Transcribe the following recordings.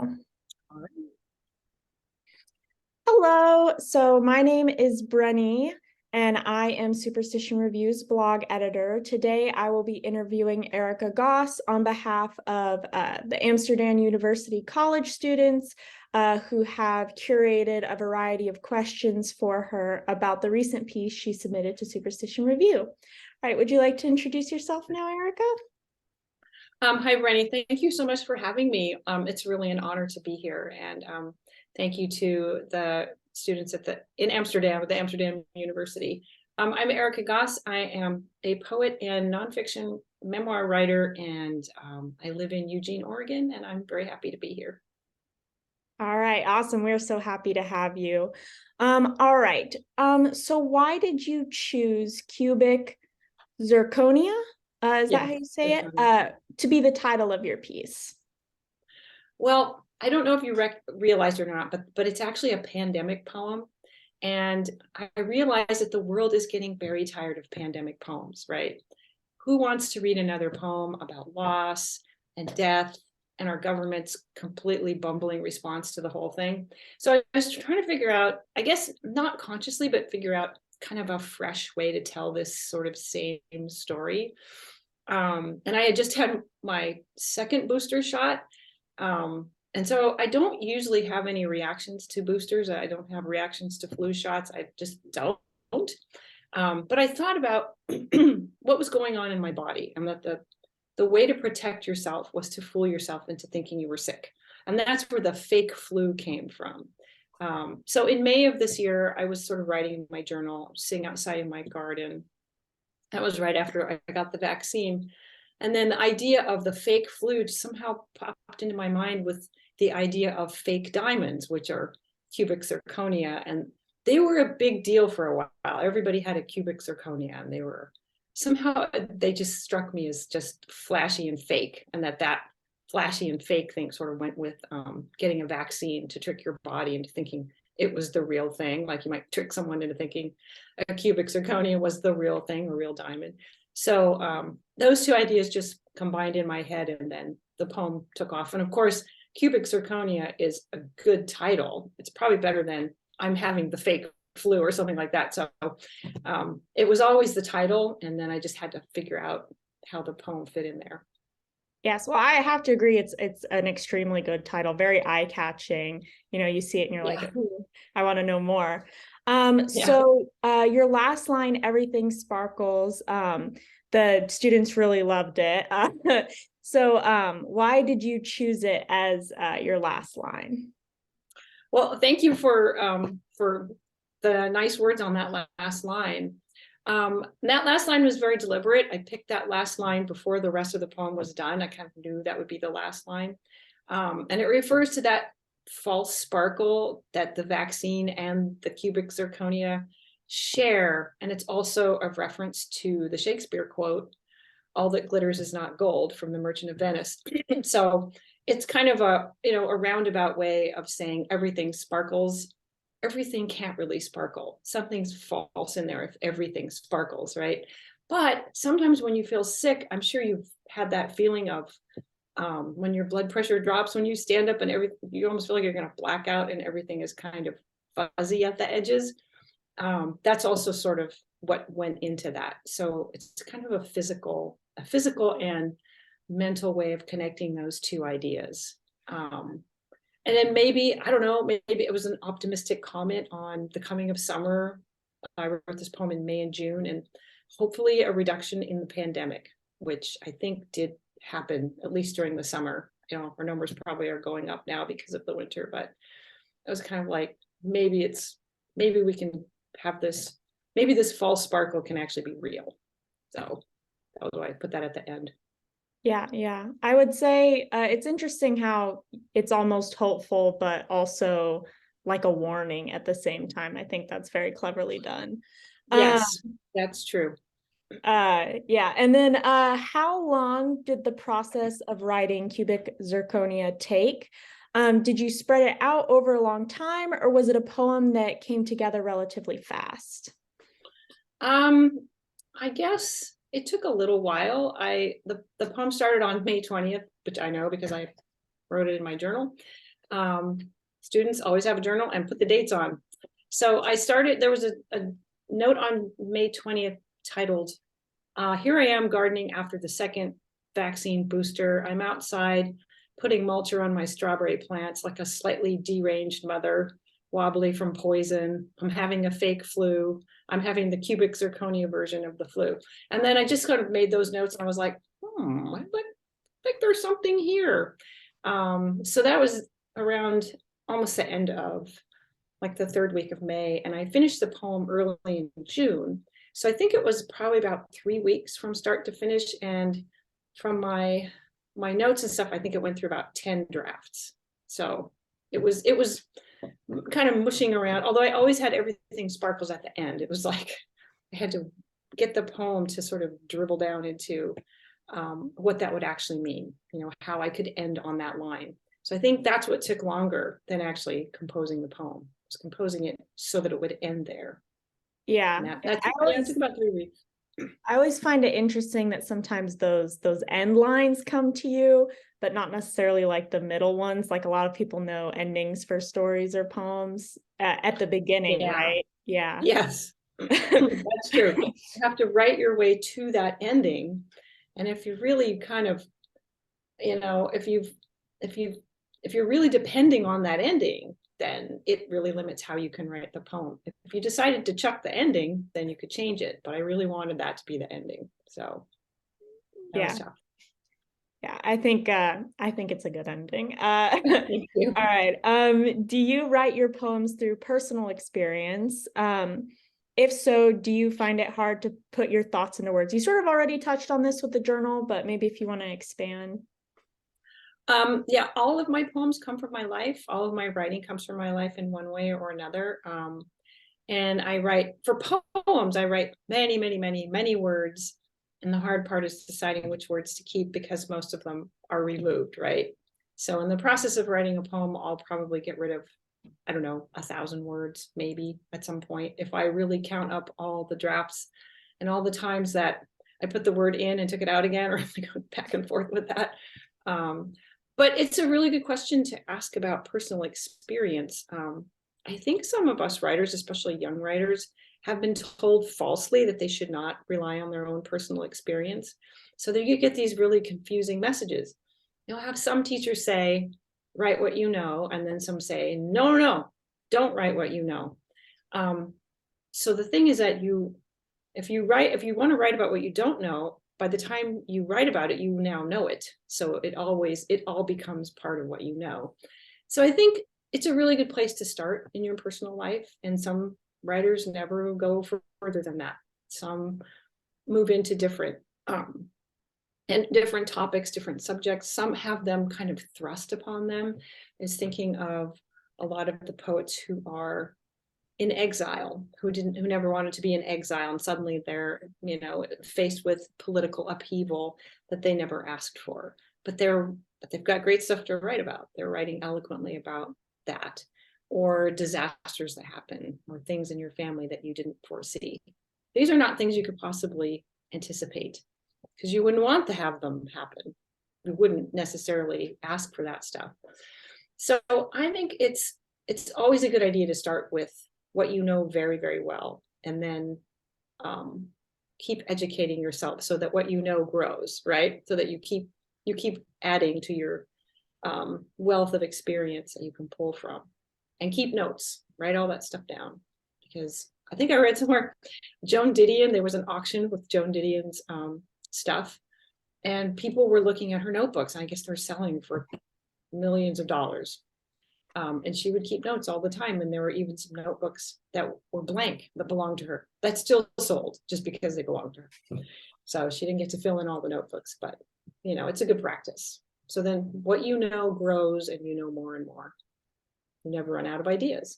All right. Hello, so my name is Brenny and I am Superstition Review's blog editor. Today I will be interviewing Erica Goss on behalf of the Amsterdam University College students who have curated a variety of questions for her about the recent piece she submitted to Superstition Review. All right, would you like to introduce yourself now, Erica? Hi, Brenny. Thank you so much for having me. It's really an honor to be here, and thank you to the students in Amsterdam at the Amsterdam University. I'm Erica Goss. I am a poet and nonfiction memoir writer, and I live in Eugene, Oregon, and I'm very happy to be here. All right, awesome. We're so happy to have you. All right. So why did you choose cubic zirconia? Is that how you say it? To be the title of your piece? Well, I don't know if you realized it or not, but it's actually a pandemic poem. And I realized that the world is getting very tired of pandemic poems, right? Who wants to read another poem about loss and death and our government's completely bumbling response to the whole thing? So I was trying to figure out, I guess not consciously, but figure out kind of a fresh way to tell this sort of same story. And I had just had my second booster shot. And so I don't usually have any reactions to boosters. I don't have reactions to flu shots. I just don't. But I thought about what was going on in my body, and that the way to protect yourself was to fool yourself into thinking you were sick. And that's where the fake flu came from. So in May of this year, I was sort of writing in my journal, sitting outside in my garden. That was right after I got the vaccine. And then the idea of the fake flu somehow popped into my mind with the idea of fake diamonds, which are cubic zirconia. And they were a big deal for a while. Everybody had a cubic zirconia, and they just struck me as just flashy and fake. And that flashy and fake thing sort of went with getting a vaccine to trick your body into thinking it was the real thing. Like you might trick someone into thinking a cubic zirconia was the real thing, a real diamond. So those two ideas just combined in my head, and then the poem took off. And of course, cubic zirconia is a good title. It's probably better than I'm having the fake flu or something like that. So it was always the title, and then I just had to figure out how the poem fit in there. Yes, well, I have to agree. It's an extremely good title, very eye-catching. You know, you see it and you're like, ooh, I want to know more. So your last line, everything sparkles. The students really loved it. So why did you choose it as your last line? Well, thank you for the nice words on that last line. That last line was very deliberate. I picked that last line before the rest of the poem was done. I kind of knew that would be the last line. And it refers to that false sparkle that the vaccine and the cubic zirconia share. And it's also a reference to the Shakespeare quote, "All that glitters is not gold," from The Merchant of Venice. So it's kind of a roundabout way of saying everything sparkles. Everything can't really sparkle. Something's false in there if everything sparkles, right? But sometimes when you feel sick, I'm sure you've had that feeling of when your blood pressure drops, when you stand up and you almost feel like you're going to black out and everything is kind of fuzzy at the edges. That's also sort of what went into that. So it's kind of a physical and mental way of connecting those two ideas. And then maybe, I don't know, maybe it was an optimistic comment on the coming of summer. I wrote this poem in May and June, and hopefully a reduction in the pandemic, which I think did happen, at least during the summer. You know, our numbers probably are going up now because of the winter, but it was kind of like, maybe we can have this, maybe this false sparkle can actually be real. So that was why I put that at the end. Yeah. I would say it's interesting how it's almost hopeful, but also like a warning at the same time. I think that's very cleverly done. Yes, that's true. Yeah. And then how long did the process of writing Cubic Zirconia take? Did you spread it out over a long time, or was it a poem that came together relatively fast? I guess it took a little while. The poem started on May 20th, which I know because I wrote it in my journal. Students always have a journal and put the dates on. So I started, there was a note on May 20th titled, here I am gardening after the second vaccine booster. I'm outside putting mulch on my strawberry plants like a slightly deranged mother, wobbly from poison. I'm having a fake flu. I'm having the cubic zirconia version of the flu. And then I just kind of made those notes and I was like, I think there's something here. So that was around almost the end of like the third week of May. And I finished the poem early in June. So I think it was probably about 3 weeks from start to finish. And from my notes and stuff, I think it went through about 10 drafts. So it was kind of mushing around, although I always had everything sparkles at the end. It was like I had to get the poem to sort of dribble down into what that would actually mean, how I could end on that line. So I think that's what took longer than actually composing the poem. I was composing it so that it would end there. Yeah. That took about 3 weeks. I always find it interesting that sometimes those end lines come to you, but not necessarily like the middle ones. Like a lot of people know endings for stories or poems at the beginning, right? Yeah. Yes, that's true. You have to write your way to that ending. And if you really kind of, if you're really depending on that ending, then it really limits how you can write the poem. If you decided to chuck the ending, then you could change it. But I really wanted that to be the ending. So that was tough. Yeah, I think it's a good ending. Thank you. All right. Do you write your poems through personal experience? If so, do you find it hard to put your thoughts into words? You sort of already touched on this with the journal, but maybe if you want to expand. Yeah, all of my poems come from my life. All of my writing comes from my life in one way or another. And I write for poems, I write many, many, many, many words. And the hard part is deciding which words to keep because most of them are removed, right? So in the process of writing a poem, I'll probably get rid of, I don't know, 1,000 words, maybe at some point, if I really count up all the drafts and all the times that I put the word in and took it out again, or I go back and forth with that. But it's a really good question to ask about personal experience. I think some of us writers, especially young writers, have been told falsely that they should not rely on their own personal experience. So that you get these really confusing messages. You'll have some teachers say, write what you know, and then some say, no, don't write what you know. So the thing is that if you want to write about what you don't know, by the time you write about it, you now know it. So it all becomes part of what you know. So I think it's a really good place to start in your personal life. And some writers never go further than that. Some move into different topics, different subjects. Some have them kind of thrust upon them. Is thinking of a lot of the poets who are in exile, who never wanted to be in exile, and suddenly they're faced with political upheaval that they never asked for, but they've got great stuff to write about. They're writing eloquently about that, or disasters that happen, or things in your family that you didn't foresee. These are not things you could possibly anticipate because you wouldn't want to have them happen. You wouldn't necessarily ask for that stuff. So I think it's always a good idea to start with what you know very, very well, and then keep educating yourself so that what you know grows, right? So that you keep adding to your wealth of experience that you can pull from, and keep notes, write all that stuff down. Because I think I read somewhere, Joan Didion, there was an auction with Joan Didion's stuff, and people were looking at her notebooks. I guess they're selling for millions of dollars. And she would keep notes all the time. And there were even some notebooks that were blank that belonged to her that still sold just because they belonged to her. So she didn't get to fill in all the notebooks, but it's a good practice. So then what you know grows, and you know more and more. You never run out of ideas.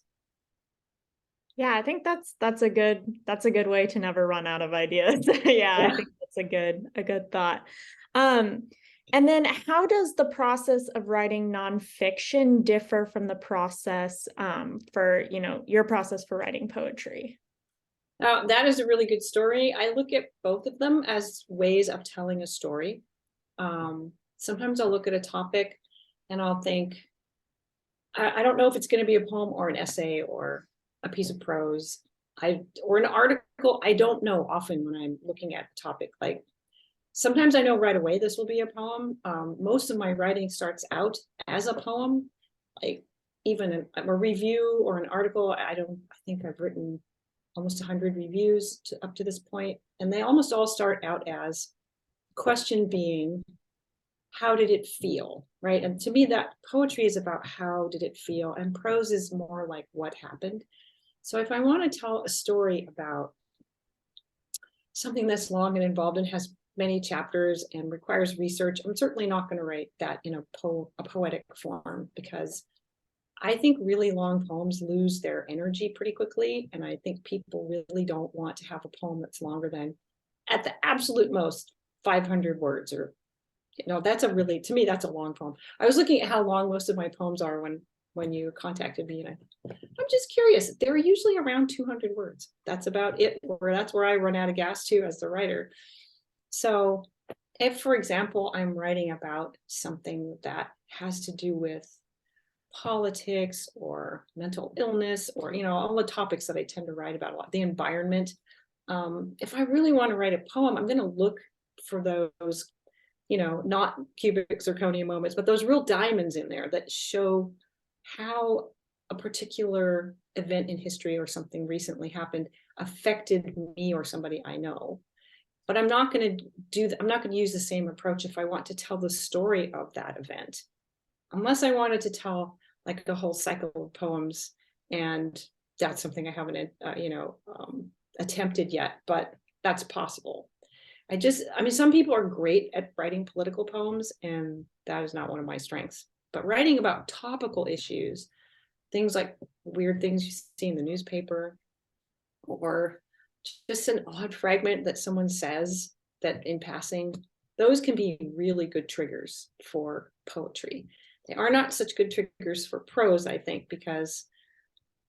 Yeah, I think that's a good way to never run out of ideas. Yeah, I think that's a good thought. And then how does the process of writing nonfiction differ from the process for, your process for writing poetry? That is a really good story. I look at both of them as ways of telling a story. Sometimes I'll look at a topic and I'll think, I don't know if it's going to be a poem or an essay or a piece of prose. Or an article. I don't know often when I'm looking at a topic. Like sometimes I know right away this will be a poem. Most of my writing starts out as a poem, like even a review or an article. I think I've written almost 100 reviews up to this point, and they almost all start out as question being, how did it feel, right? And to me, that poetry is about how did it feel, and prose is more like what happened. So if I want to tell a story about something that's long and involved and has many chapters and requires research, I'm certainly not going to write that in a poetic form, because I think really long poems lose their energy pretty quickly. And I think people really don't want to have a poem that's longer than, at the absolute most, 500 words. Or, that's to me, that's a long poem. I was looking at how long most of my poems are when you contacted me, and I'm just curious. They're usually around 200 words. That's about it. That's where I run out of gas too as the writer. So if, for example, I'm writing about something that has to do with politics or mental illness, or all the topics that I tend to write about a lot, the environment, if I really want to write a poem, I'm going to look for those, not cubic zirconia moments, but those real diamonds in there that show how a particular event in history or something recently happened affected me or somebody I know. But I'm not going to use the same approach if I want to tell the story of that event, unless I wanted to tell like a whole cycle of poems. And that's something I haven't, attempted yet, but that's possible. Some people are great at writing political poems, and that is not one of my strengths. But writing about topical issues, things like weird things you see in the newspaper, or just an odd fragment that someone says that in passing, those can be really good triggers for poetry. They are not such good triggers for prose, I think, because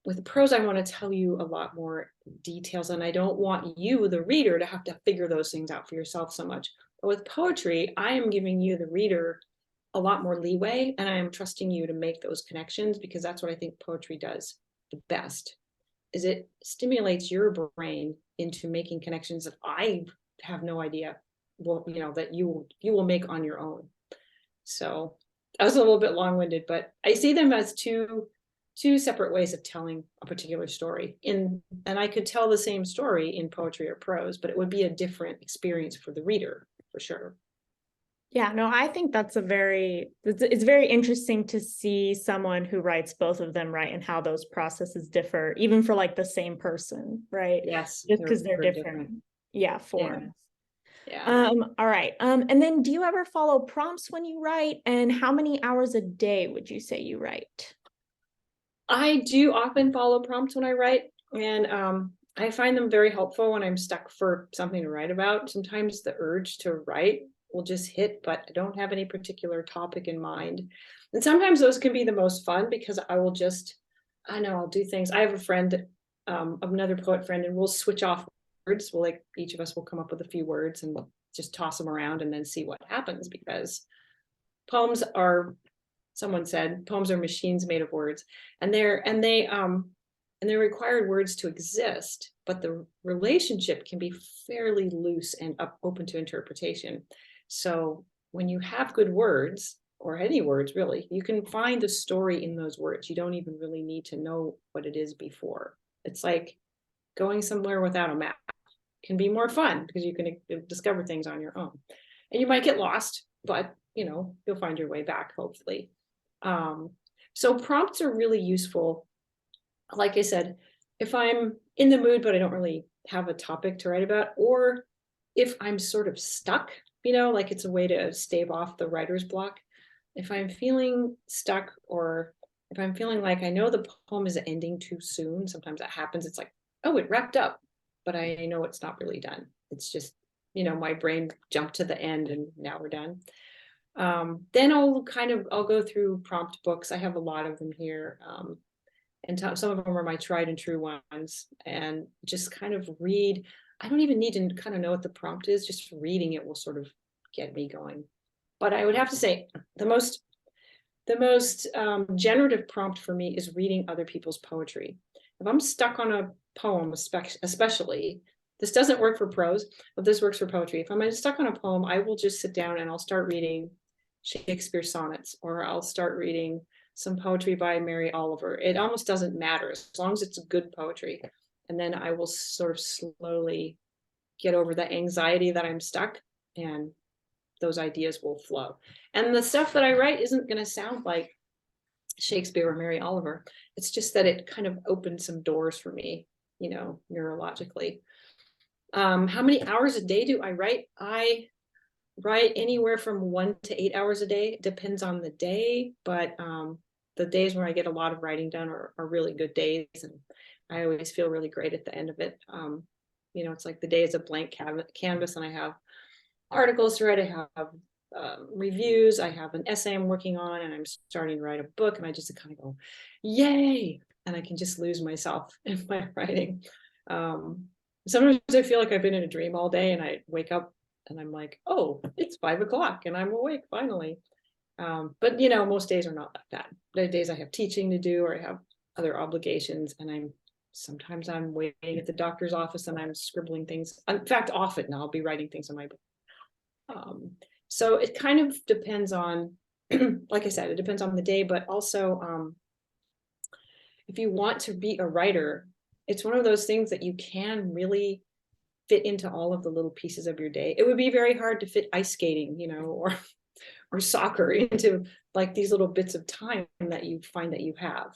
with prose, I want to tell you a lot more details, and I don't want you, the reader, to have to figure those things out for yourself so much. But with poetry, I am giving you, the reader, a lot more leeway, and I am trusting you to make those connections, because that's what I think poetry does the best, is it stimulates your brain into making connections that I have no idea, that you will make on your own. So that was a little bit long-winded, but I see them as two separate ways of telling a particular story. And I could tell the same story in poetry or prose, but it would be a different experience for the reader, for sure. Yeah, no, I think it's very interesting to see someone who writes both of them, right, and how those processes differ, even for like the same person, right? Yes, Just because they're different. Yeah, forms. Yeah. All right. And then do you ever follow prompts when you write? And how many hours a day would you say you write? I do often follow prompts when I write, and I find them very helpful when I'm stuck for something to write about. Sometimes the urge to write will just hit, but I don't have any particular topic in mind. And sometimes those can be the most fun, because I'll do things. I have a friend, another poet friend, and we'll switch off words. Each of us will come up with a few words and we'll just toss them around and then see what happens, because someone said poems are machines made of words, and they're required words to exist, but the relationship can be fairly loose and open to interpretation. So when you have good words, or any words really, you can find a story in those words. You don't even really need to know what it is before. It's like going somewhere without a map. It can be more fun because you can discover things on your own, and you might get lost, but you'll find your way back, hopefully. So prompts are really useful. Like I said, if I'm in the mood, but I don't really have a topic to write about, or if I'm sort of stuck, like it's a way to stave off the writer's block. If I'm feeling stuck, or if I'm feeling like I know the poem is ending too soon, sometimes that happens. It's like, oh, it wrapped up, but I know it's not really done. It's just, my brain jumped to the end and now we're done. Then I'll go through prompt books. I have a lot of them here. And some of them are my tried and true ones, and just kind of read. I don't even need to kind of know what the prompt is. Just reading it will sort of get me going. But I would have to say the most The most generative prompt for me is reading other people's poetry. If I'm stuck on a poem, especially, this doesn't work for prose, but this works for poetry. If I'm stuck on a poem, I will just sit down and I'll start reading Shakespeare sonnets, or I'll start reading some poetry by Mary Oliver. It almost doesn't matter as long as it's good poetry. And then I will sort of slowly get over the anxiety that I'm stuck, and those ideas will flow. And the stuff that I write isn't going to sound like Shakespeare or Mary Oliver. It's just that it kind of opened some doors for me, neurologically. How many hours a day do I write? I write anywhere from 1 to 8 hours a day. It depends on the day, but the days where I get a lot of writing done are really good days, and I always feel really great at the end of it. It's like the day is a blank canvas, and I have articles to write, I have reviews, I have an essay I'm working on, and I'm starting to write a book, and I just kind of go, yay, and I can just lose myself in my writing. Sometimes I feel like I've been in a dream all day, and I wake up and I'm like, oh, it's 5 o'clock and I'm awake finally. But most days are not like that. There are days I have teaching to do, or I have other obligations, and sometimes I'm waiting at the doctor's office and I'm scribbling things. In fact, often I'll be writing things in my book. So it kind of depends on, like I said, it depends on the day, but also if you want to be a writer, it's one of those things that you can really fit into all of the little pieces of your day. It would be very hard to fit ice skating, or soccer into like these little bits of time that you find that you have.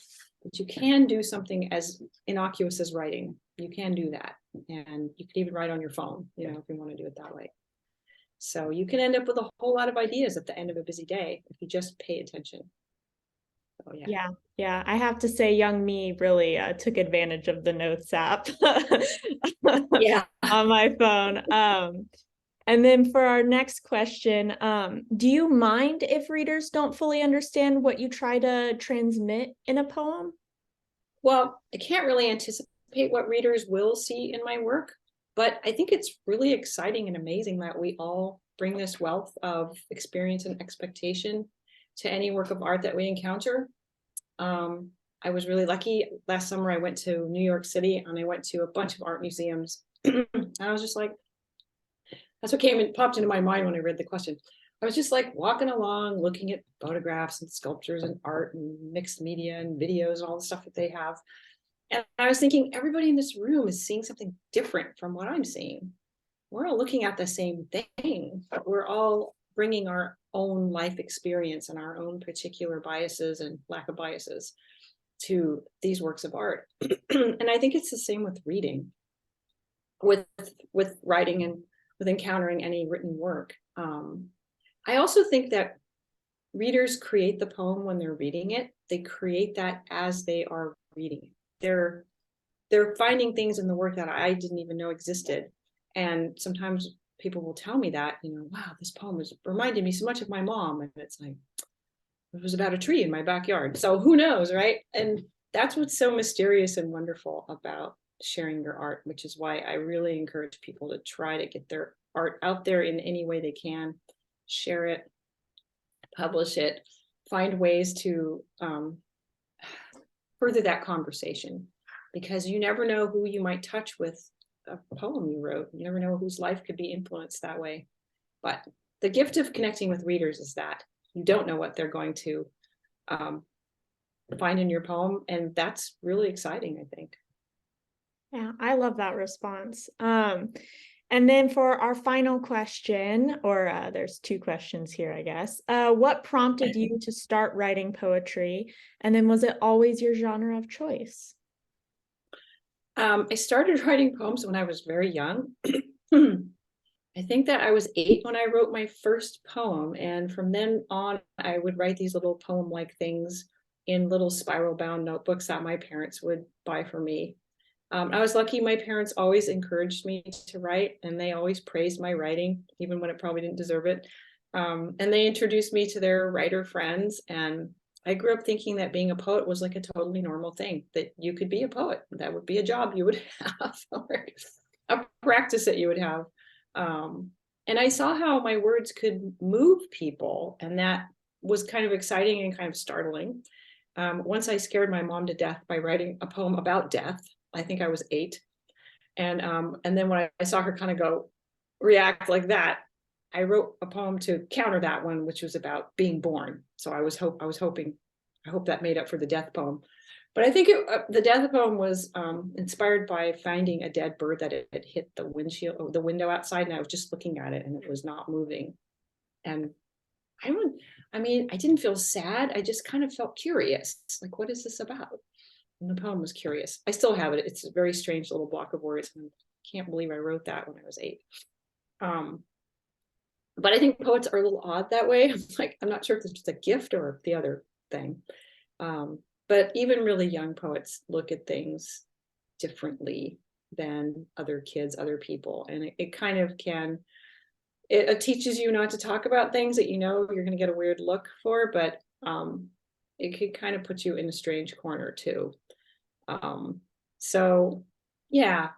But you can do something as innocuous as writing. You can do that. And you can even write on your phone, if you want to do it that way. So you can end up with a whole lot of ideas at the end of a busy day if you just pay attention. So, yeah. Yeah. I have to say, young me really took advantage of the Notes app Yeah. on my phone. And then for our next question, do you mind if readers don't fully understand what you try to transmit in a poem? Well, I can't really anticipate what readers will see in my work, but I think it's really exciting and amazing that we all bring this wealth of experience and expectation to any work of art that we encounter. I was really lucky. Last summer, I went to New York City and I went to a bunch of art museums. I was just like, that's what popped into my mind when I read the question. I was just like walking along, looking at photographs and sculptures and art and mixed media and videos and all the stuff that they have. And I was thinking, everybody in this room is seeing something different from what I'm seeing. We're all looking at the same thing, but we're all bringing our own life experience and our own particular biases and lack of biases to these works of art. And I think it's the same with reading, with writing, and with encountering any written work. I also think that readers create the poem when they're reading it. They create that as they are reading it. They're finding things in the work that I didn't even know existed. And sometimes people will tell me that, wow, this poem has reminded me so much of my mom. And it's like, it was about a tree in my backyard. So who knows, right? And that's what's so mysterious and wonderful about sharing your art, which is why I really encourage people to try to get their art out there in any way they can. Share it, publish it, find ways to further that conversation, because you never know who you might touch with a poem you wrote. You never know whose life could be influenced that way. But the gift of connecting with readers is that you don't know what they're going to find in your poem, and that's really exciting, I think. Yeah, I love that response. And then for our final question, or there's 2 questions here, I guess. What prompted you to start writing poetry? And then was it always your genre of choice? I started writing poems when I was very young. I think that I was 8 when I wrote my first poem. And from then on, I would write these little poem-like things in little spiral-bound notebooks that my parents would buy for me. I was lucky. My parents always encouraged me to write, and they always praised my writing, even when it probably didn't deserve it. And they introduced me to their writer friends. And I grew up thinking that being a poet was like a totally normal thing, that you could be a poet. That would be a job you would have, or a practice that you would have. And I saw how my words could move people, and that was kind of exciting and kind of startling. Once I scared my mom to death by writing a poem about death. I think I was 8. And then when I saw her kind of react like that, I wrote a poem to counter that one, which was about being born. So I hope that made up for the death poem. But I think the death poem was inspired by finding a dead bird that had hit the window outside, and I was just looking at it, and it was not moving. And I mean, I didn't feel sad. I just kind of felt curious. Like, what is this about? And the poem was curious. I still have it. It's a very strange little block of words. And I can't believe I wrote that when I was 8. But I think poets are a little odd that way. I'm not sure if it's just a gift or the other thing. But even really young poets look at things differently than other kids, other people. And it kind of can, it teaches you not to talk about things that you know you're going to get a weird look for, but it could kind of put you in a strange corner too. So yeah,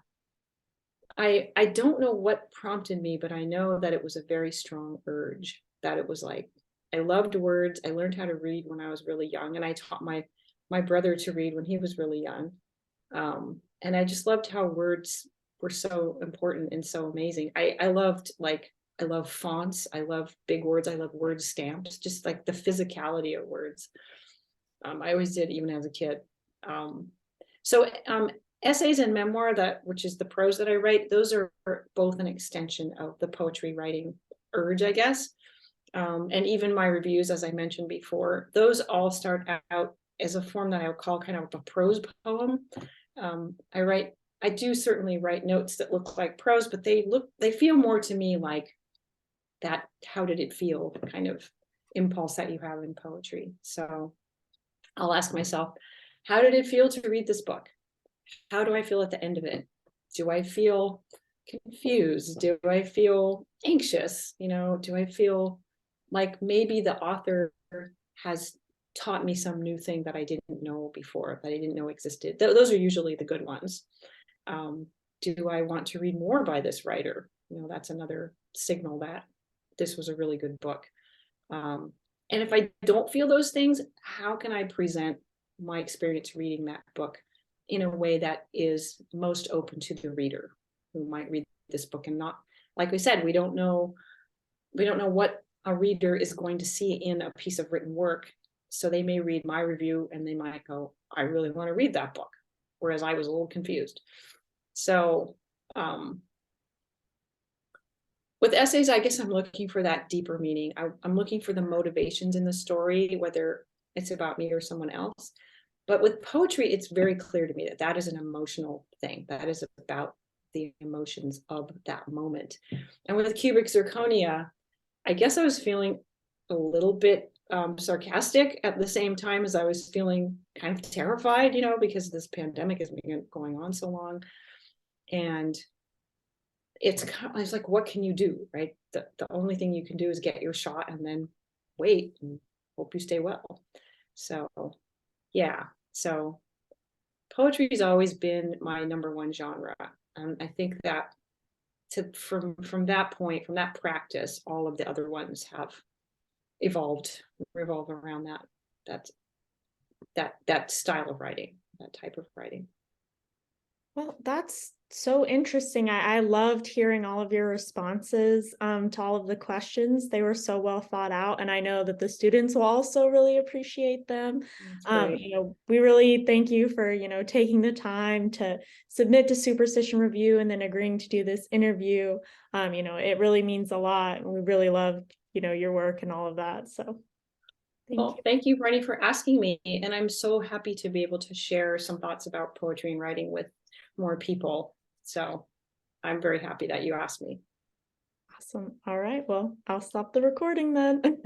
I don't know what prompted me, but I know that it was a very strong urge, that it was like, I loved words. I learned how to read when I was really young, and I taught my brother to read when he was really young. And I just loved how words were so important and so amazing. I love fonts. I love big words. I love word stamps, just like the physicality of words. I always did, even as a kid. So essays and memoir, which is the prose that I write, those are both an extension of the poetry writing urge, I guess. And even my reviews, as I mentioned before, those all start out as a form that I would call kind of a prose poem. I do certainly write notes that look like prose, but they feel more to me like that, how did it feel, the kind of impulse that you have in poetry. So I'll ask myself, how did it feel to read this book? How do I feel at the end of it? Do I feel confused? Do I feel anxious? Do I feel like maybe the author has taught me some new thing that I didn't know before, that I didn't know existed? Those are usually the good ones. Do I want to read more by this writer? That's another signal that this was a really good book. And if I don't feel those things, how can I present my experience reading that book in a way that is most open to the reader who might read this book? And not, like we said, we don't know what a reader is going to see in a piece of written work. So they may read my review and they might go, I really want to read that book, whereas I was a little confused. So with essays, I guess I'm looking for that deeper meaning. I'm looking for the motivations in the story, whether it's about me or someone else. But with poetry, it's very clear to me that that is an emotional thing. That is about the emotions of that moment. And with Cubic Zirconia, I guess I was feeling a little bit sarcastic at the same time as I was feeling kind of terrified, because this pandemic has been going on so long. And it's like, what can you do, right? The only thing you can do is get your shot and then wait and hope you stay well. So yeah, so poetry has always been my number one genre. I think that from that point, from that practice, all of the other ones have revolve around that style of writing, that type of writing. Well, that's so interesting. I loved hearing all of your responses to all of the questions. They were so well thought out, and I know that the students will also really appreciate them. We really thank you for, taking the time to submit to Superstition Review and then agreeing to do this interview. It really means a lot, and we really love, your work and all of that. So thank you, Brenny, for asking me. And I'm so happy to be able to share some thoughts about poetry and writing with more people. So I'm very happy that you asked me. Awesome. All right. Well, I'll stop the recording then.